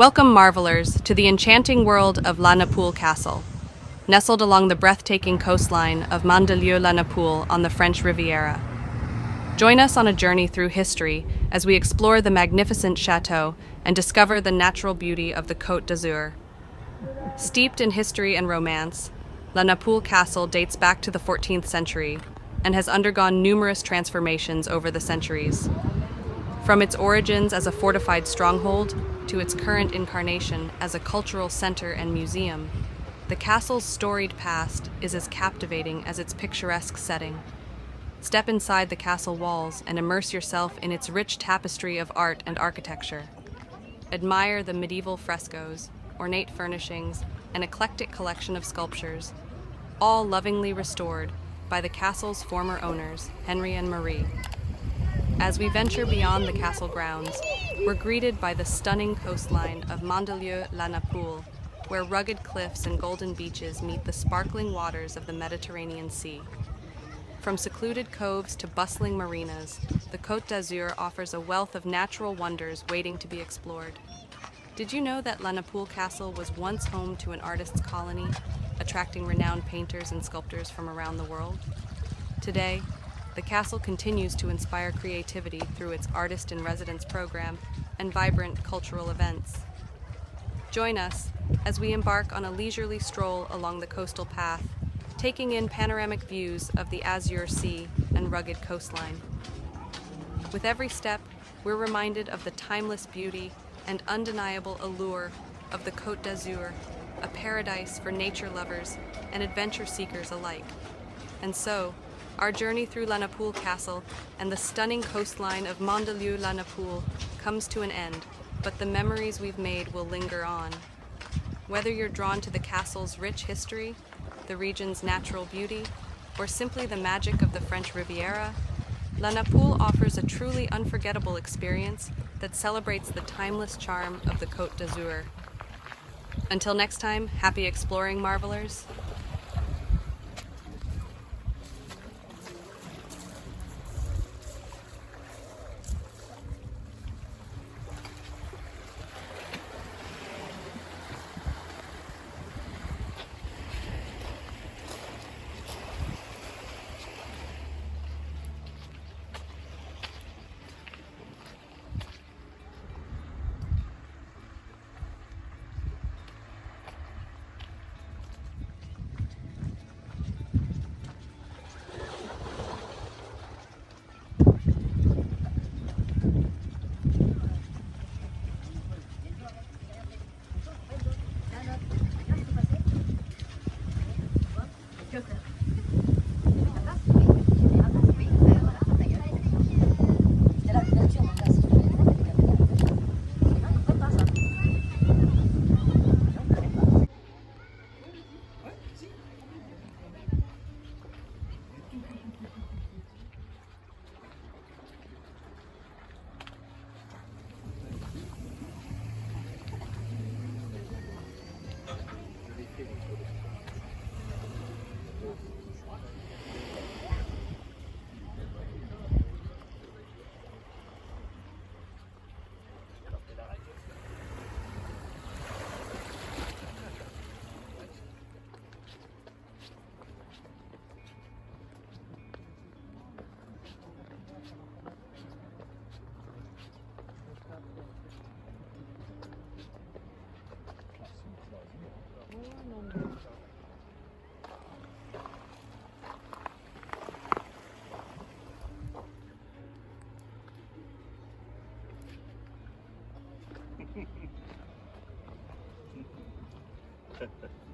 Welcome, marvelers, to the enchanting world of La Napoule Castle, nestled along the breathtaking coastline of Mandelieu-La Napoule on the French Riviera. Join us on a journey through history as we explore the magnificent Chateau and discover the natural beauty of the Côte d'Azur. Steeped in history and romance, La Napoule Castle dates back to the 14th century and has undergone numerous transformations over the centuries. From its origins as a fortified stronghold to its current incarnation as a cultural center and museum, the castle's storied past is as captivating as its picturesque setting. Step inside the castle walls and immerse yourself in its rich tapestry of art and architecture. Admire the medieval frescoes, ornate furnishings, and eclectic collection of sculptures, all lovingly restored by the castle's former owners, Henry and Marie. As we venture beyond the castle grounds, we're greeted by the stunning coastline of Mandelieu-La Napoule, where rugged cliffs and golden beaches meet the sparkling waters of the Mediterranean Sea. From secluded coves to bustling marinas, the Côte d'Azur offers a wealth of natural wonders waiting to be explored. Did you know that La Napoule Castle was once home to an artist's colony, attracting renowned painters and sculptors from around the world? Today, the castle continues to inspire creativity through its Artist in Residence program and vibrant cultural events. Join us as we embark on a leisurely stroll along the coastal path, taking in panoramic views of the Azur Sea and rugged coastline. With every step, we're reminded of the timeless beauty and undeniable allure of the Côte d'Azur, a paradise for nature lovers and adventure seekers alike. And so, our journey through La Napoule Castle and the stunning coastline of Mandelieu-La Napoule comes to an end, but the memories we've made will linger on. Whether you're drawn to the castle's rich history, the region's natural beauty, or simply the magic of the French Riviera, La Napoule offers a truly unforgettable experience that celebrates the timeless charm of the Côte d'Azur. Until next time, happy exploring, marvelers. Ha ha.